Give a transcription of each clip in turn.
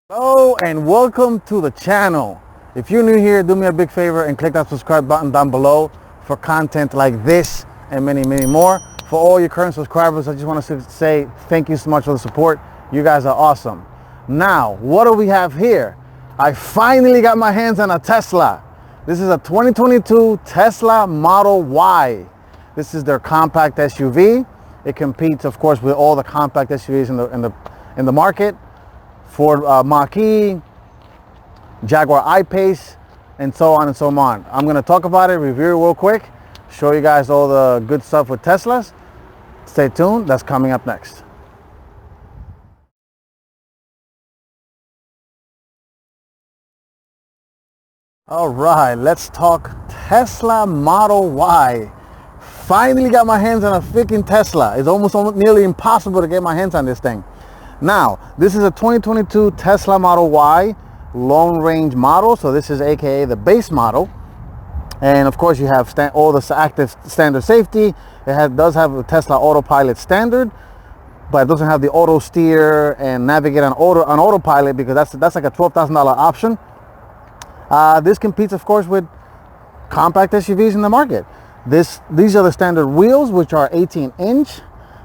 Hello and welcome to the channel. If you're new here, do me a big favor and click that subscribe button down below for content like this and many more. For all your current subscribers, I just want to say thank you so much for the support. You guys are awesome. Now, what do we have here? I finally got my hands on a Tesla. This is a 2022 Tesla Model Y. This is their compact SUV. It competes, of course, with all the compact SUVs in the market. Ford Mach-E, Jaguar I-Pace, and so on and so on. I'm going to talk about it, review it real quick, show you guys all the good stuff with Teslas. Stay tuned, that's coming up next. All right, let's talk Tesla Model Y. Finally got my hands on a freaking Tesla. It's almost nearly impossible to get my hands on this thing. Now, this is a 2022 Tesla Model Y long range model. So this is AKA the base model. And of course you have all the active standard safety. It does have a Tesla Autopilot standard, but it doesn't have the auto steer and navigate on autopilot because that's like a $12,000 option. This competes of course with compact SUVs in the market. These are the standard wheels, which are 18-inch.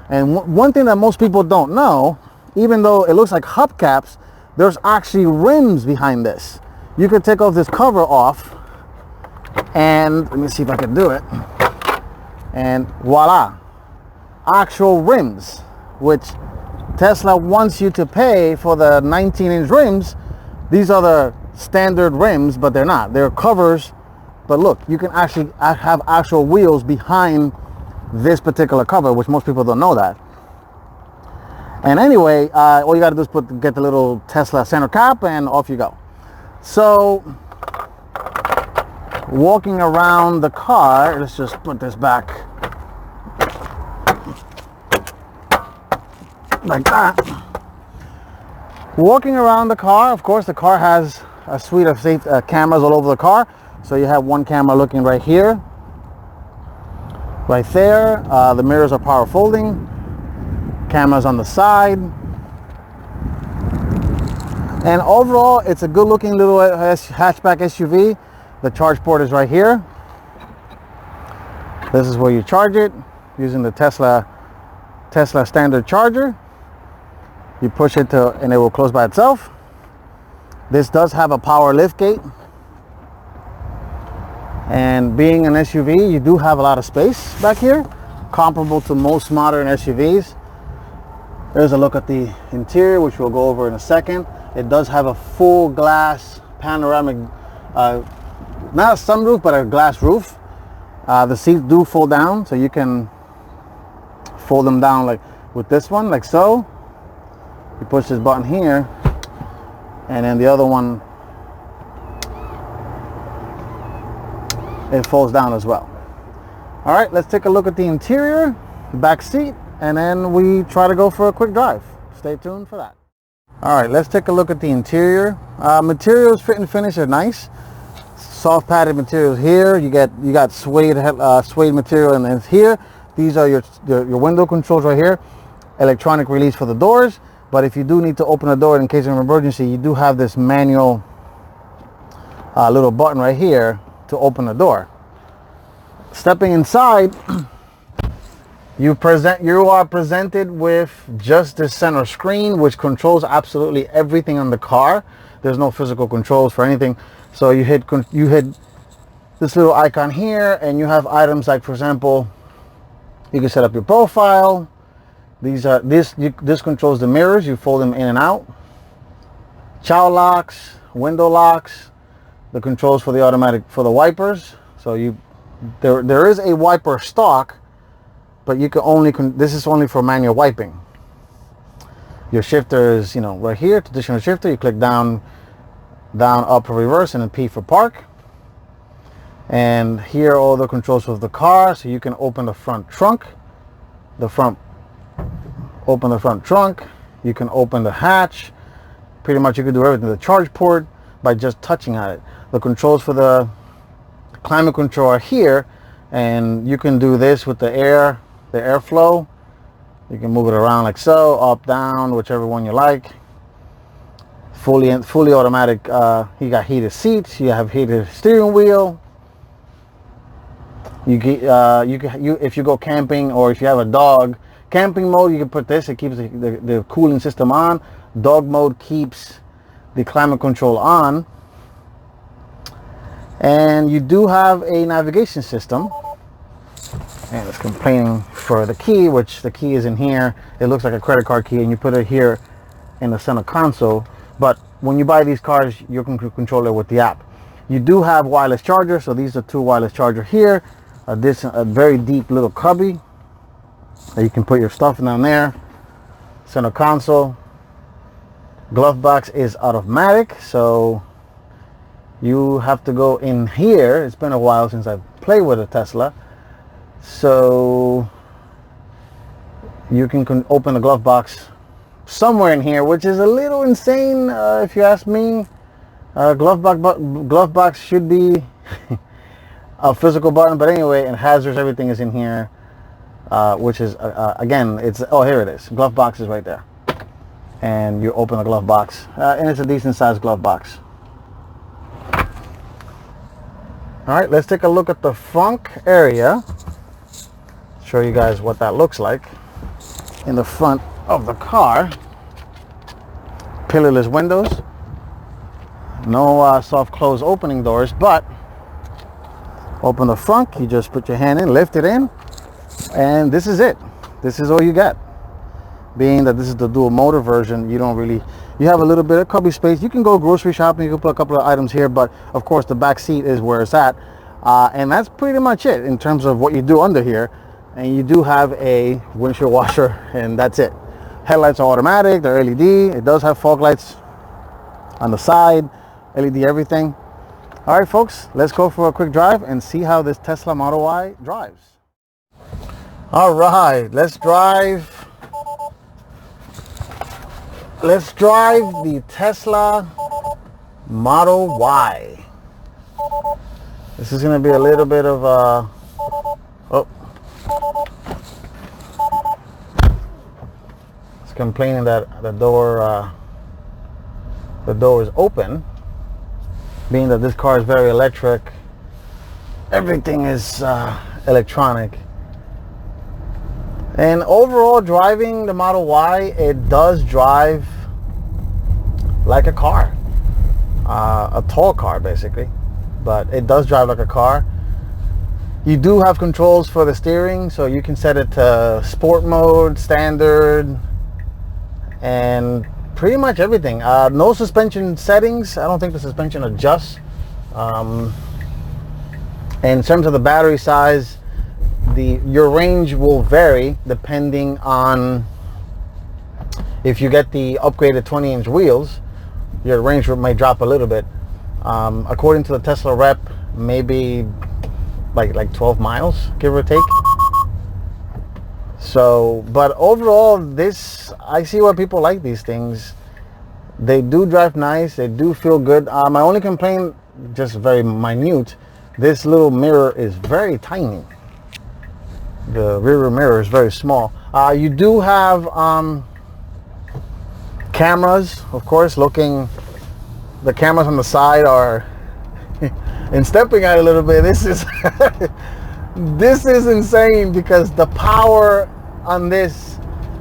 And one thing that most people don't know, even though it looks like hubcaps, there's actually rims behind this. You could take off this cover off and let me see if I can do it. And voila, actual rims, which Tesla wants you to pay for the 19-inch rims. These are the standard rims, but they're not. They're covers. But look, you can actually have actual wheels behind this particular cover, which most people don't know that. And anyway, all you got to do is get the little Tesla center cap and off you go. So walking around the car, let's just put this back like that. Walking around the car, of course, the car has a suite of cameras all over the car. So you have one camera looking right here, right there. The mirrors are power folding. Cameras on the side, and overall it's a good looking little hatchback SUV. The charge port is right here. This is where you charge it using the Tesla standard charger. You push it and it will close by itself. This does have a power lift gate, and being an SUV, you do have a lot of space back here, comparable to most modern SUVs. There's a look at the interior, which we'll go over in a second. It does have a full glass panoramic, not a sunroof, but a glass roof. The seats do fold down, so you can fold them down like with this one, like so. You push this button here, and then the other one, it folds down as well. All right, let's take a look at the interior, back seat, and then we try to go for a quick drive. Stay tuned for that. All right, let's take a look at the interior. Materials, fit and finish are nice. Soft padded materials here. You got suede material, and then here. These are your window controls right here. Electronic release for the doors. But if you do need to open the door in case of an emergency, you do have this manual little button right here to open the door. Stepping inside, you are presented with just the center screen, which controls absolutely everything on the car. There's no physical controls for anything. So you hit this little icon here, and you have items like, for example, you can set up your profile. This controls the mirrors. You fold them in and out. Child locks, window locks, the controls for the wipers. So there is a wiper stock, but you can this is only for manual wiping. Your shifter is, right here, traditional shifter. You click down, up for reverse, and then P for park. And here are all the controls of the car. So you can open the front trunk, open the front trunk. You can open the hatch. Pretty much you can do everything. The charge port by just touching on it. The controls for the climate control are here, and you can do this with the airflow. You can move it around like so, up, down, whichever one you like. fully automatic. You got heated seats. You have heated steering wheel. If you go camping or if you have a dog, camping mode, you can put this. It keeps the cooling system on. Dog mode keeps the climate control on. And you do have a navigation system. And it's complaining for the key, which the key is in here. It looks like a credit card key, and you put it here in the center console. But when you buy these cars, you can control it with the app. You do have wireless charger, so these are 2 wireless charger here. A very deep little cubby that you can put your stuff down there. Center console. Glove box is automatic, so you have to go in here. It's been a while since I've played with a Tesla. So you can open the glove box somewhere in here, which is a little insane if you ask me. Glove box should be a physical button, but anyway, and hazards, everything is in here, which is again, here it is. Glove box is right there, and you open the glove box, and it's a decent sized glove box. All right, let's take a look at the front area. Show you guys what that looks like in the front of the car. Pillarless windows, no soft close opening doors, but open the front, you just put your hand in, lift it in, and this is it. This is all you get. Being that this is the dual motor version, you have a little bit of cubby space. You can go grocery shopping, you can put a couple of items here, but of course the back seat is where it's at, and that's pretty much it in terms of what you do under here. And you do have a windshield washer, and that's it. Headlights are automatic, they're LED. It does have fog lights on the side, LED everything. All right, folks, let's go for a quick drive and see how this Tesla Model Y drives. All right, let's drive the Tesla Model Y. This is going to be a little bit of a... It's complaining that the door is open, being that this car is very electric. Everything is electronic. And overall, driving the Model Y, it does drive like a car, a tall car basically, but it does drive like a car. You do have controls for the steering, so you can set it to sport mode, standard, and pretty much everything. No suspension settings. I don't think the suspension adjusts. In terms of the battery size, your range will vary depending on if you get the upgraded 20-inch wheels. Your range might drop a little bit. According to the Tesla rep, maybe like 12 miles, give or take. So, but overall, I see why people like these things. They do drive nice. They do feel good. My only complaint, just very minute, this little mirror is very tiny. The rear mirror is very small. You do have cameras, of course. The cameras on the side are, and stepping out a little bit, this is this is insane, because the power on this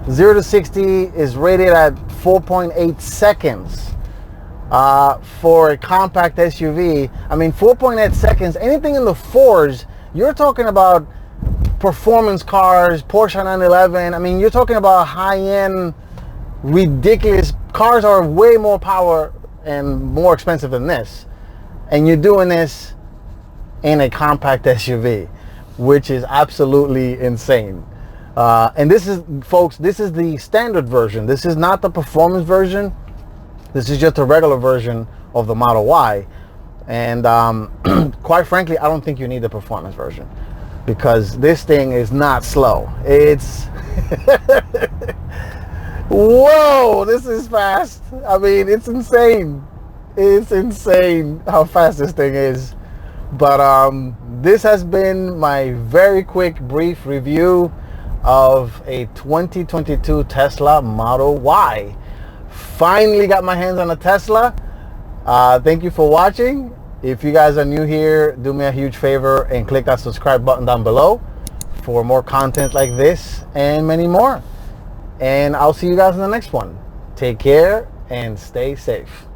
0 to 60 is rated at 4.8 seconds. For a compact SUV, I mean 4.8 seconds, anything in the 4s, you're talking about performance cars, Porsche 911. I mean, you're talking about high-end, ridiculous cars are way more power and more expensive than this, and you're doing this in a compact SUV, which is absolutely insane. And this is, folks, this is the standard version. This is not the performance version. This is just a regular version of the Model Y. And quite frankly, I don't think you need the performance version, because this thing is not slow. It's whoa, this is fast. I mean, it's insane. It's insane how fast this thing is. But this has been my very quick, brief review of a 2022 Tesla Model Y. finally got my hands on a Tesla. Thank you for watching. If you guys are new here, do me a huge favor and click that subscribe button down below for more content like this and many more. And I'll see you guys in the next one. Take care and stay safe.